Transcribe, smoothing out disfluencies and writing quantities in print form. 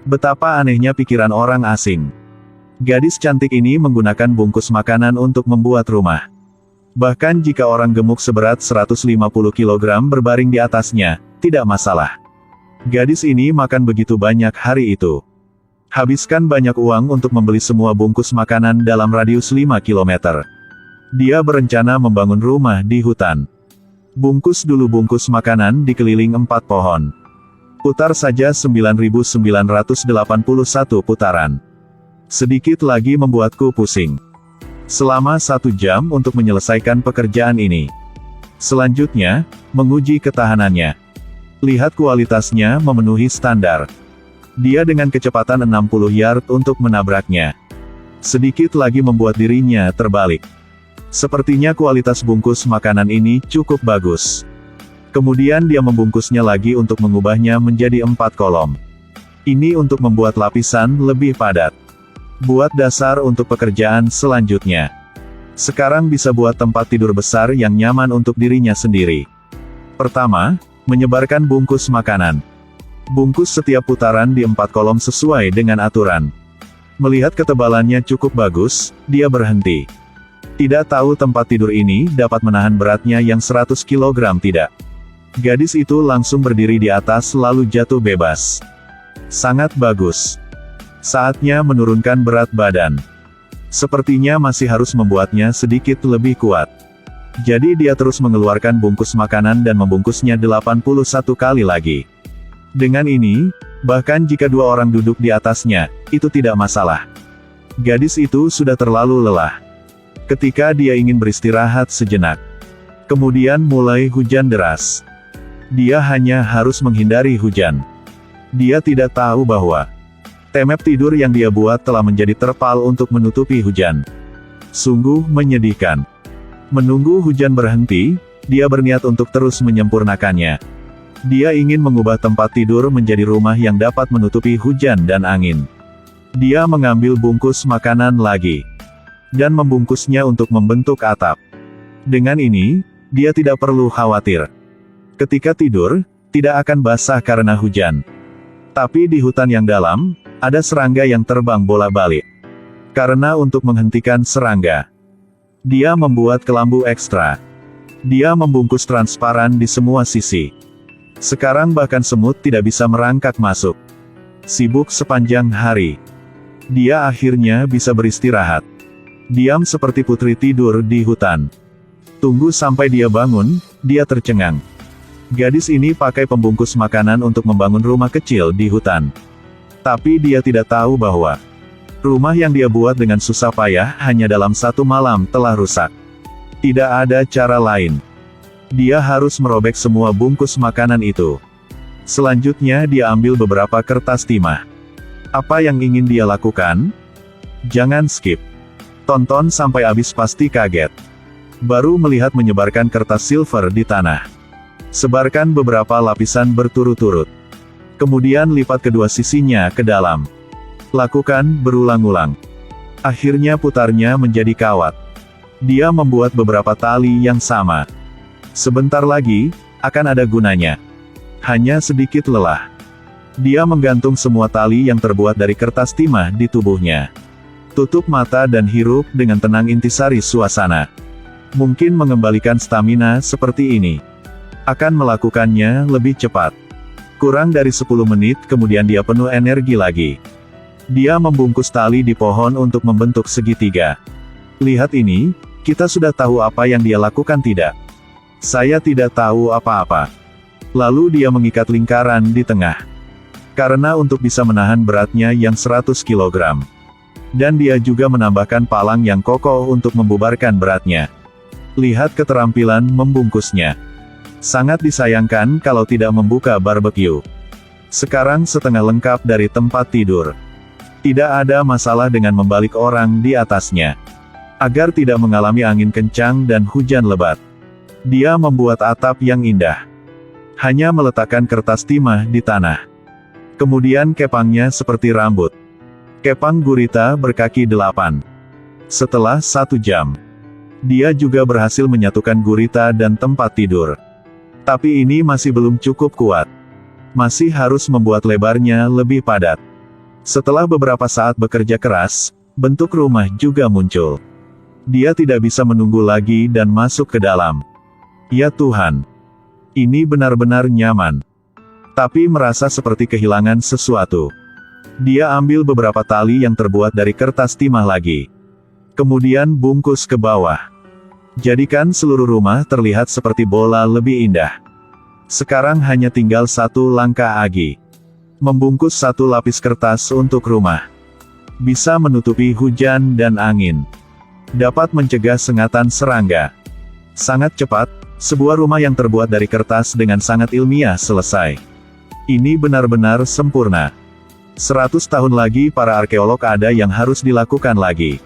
Betapa anehnya pikiran orang asing. Gadis cantik ini menggunakan bungkus makanan untuk membuat rumah. Bahkan jika orang gemuk seberat 150 kg berbaring di atasnya, tidak masalah. Gadis ini makan begitu banyak hari itu. Habiskan banyak uang untuk membeli semua bungkus makanan dalam radius 5 km. Dia berencana membangun rumah di hutan. Bungkus dulu bungkus makanan dikeliling 4 pohon. Putar saja 9.981 putaran. Sedikit lagi membuatku pusing. Selama 1 jam untuk menyelesaikan pekerjaan ini. Selanjutnya, menguji ketahanannya. Lihat kualitasnya memenuhi standar. Dia dengan kecepatan 60 yard untuk menabraknya. Sedikit lagi membuat dirinya terbalik. Sepertinya kualitas bungkus makanan ini cukup bagus. Kemudian dia membungkusnya lagi untuk mengubahnya menjadi 4 kolom. Ini untuk membuat lapisan lebih padat. Buat dasar untuk pekerjaan selanjutnya. Sekarang bisa buat tempat tidur besar yang nyaman untuk dirinya sendiri. Pertama, menyebarkan bungkus makanan. Bungkus setiap putaran di 4 kolom sesuai dengan aturan. Melihat ketebalannya cukup bagus, dia berhenti. Tidak tahu tempat tidur ini dapat menahan beratnya yang 100 kg tidak. Gadis itu langsung berdiri di atas lalu jatuh bebas. Sangat bagus. Saatnya menurunkan berat badan. Sepertinya masih harus membuatnya sedikit lebih kuat. Jadi dia terus mengeluarkan bungkus makanan dan membungkusnya 81 kali lagi. Dengan ini, bahkan jika 2 orang duduk di atasnya, itu tidak masalah. Gadis itu sudah terlalu lelah. Ketika dia ingin beristirahat sejenak. Kemudian mulai hujan deras. Dia hanya harus menghindari hujan. Dia tidak tahu bahwa temep tidur yang dia buat telah menjadi terpal untuk menutupi hujan. Sungguh menyedihkan. Menunggu hujan berhenti, dia berniat untuk terus menyempurnakannya. Dia ingin mengubah tempat tidur menjadi rumah yang dapat menutupi hujan dan angin. Dia mengambil bungkus makanan lagi. Dan membungkusnya untuk membentuk atap. Dengan ini, dia tidak perlu khawatir. Ketika tidur, tidak akan basah karena hujan. Tapi di hutan yang dalam, ada serangga yang terbang bolak-balik. Karena untuk menghentikan serangga, dia membuat kelambu ekstra. Dia membungkus transparan di semua sisi. Sekarang bahkan semut tidak bisa merangkak masuk. Sibuk sepanjang hari. Dia akhirnya bisa beristirahat. Diam seperti putri tidur di hutan. Tunggu sampai dia bangun, dia tercengang. Gadis ini pakai pembungkus makanan untuk membangun rumah kecil di hutan. Tapi dia tidak tahu bahwa rumah yang dia buat dengan susah payah hanya dalam 1 malam telah rusak. Tidak ada cara lain. Dia harus merobek semua bungkus makanan itu. Selanjutnya dia ambil beberapa kertas timah. Apa yang ingin dia lakukan? Jangan skip. Tonton sampai habis pasti kaget. Baru melihat menyebarkan kertas silver di tanah. Sebarkan beberapa lapisan berturut-turut. Kemudian lipat kedua sisinya ke dalam. Lakukan berulang-ulang. Akhirnya putarnya menjadi kawat. Dia membuat beberapa tali yang sama. Sebentar lagi, akan ada gunanya. Hanya sedikit lelah. Dia menggantung semua tali yang terbuat dari kertas timah di tubuhnya. Tutup mata dan hirup dengan tenang intisari suasana. Mungkin mengembalikan stamina seperti ini. Akan melakukannya lebih cepat. Kurang dari 10 menit kemudian dia penuh energi lagi. Dia membungkus tali di pohon untuk membentuk segitiga. Lihat ini, kita sudah tahu apa yang dia lakukan tidak? Saya tidak tahu apa-apa. Lalu dia mengikat lingkaran di tengah. Karena untuk bisa menahan beratnya yang 100 kg. Dan dia juga menambahkan palang yang kokoh untuk membubarkan beratnya. Lihat keterampilan membungkusnya. Sangat disayangkan kalau tidak membuka barbecue. Sekarang setengah lengkap dari tempat tidur. Tidak ada masalah dengan membalik orang di atasnya. Agar tidak mengalami angin kencang dan hujan lebat. Dia membuat atap yang indah. Hanya meletakkan kertas timah di tanah. Kemudian kepangnya seperti rambut. Kepang gurita berkaki 8. Setelah 1 jam. Dia juga berhasil menyatukan gurita dan tempat tidur. Tapi ini masih belum cukup kuat. Masih harus membuat lebarnya lebih padat. Setelah beberapa saat bekerja keras, bentuk rumah juga muncul. Dia tidak bisa menunggu lagi dan masuk ke dalam. Ya Tuhan! Ini benar-benar nyaman. Tapi merasa seperti kehilangan sesuatu. Dia ambil beberapa tali yang terbuat dari kertas timah lagi. Kemudian bungkus ke bawah. Jadikan seluruh rumah terlihat seperti bola lebih indah. Sekarang hanya tinggal satu langkah lagi. Membungkus satu lapis kertas untuk rumah. Bisa menutupi hujan dan angin. Dapat mencegah sengatan serangga. Sangat cepat, sebuah rumah yang terbuat dari kertas dengan sangat ilmiah selesai. Ini benar-benar sempurna. 100 tahun lagi para arkeolog ada yang harus dilakukan lagi.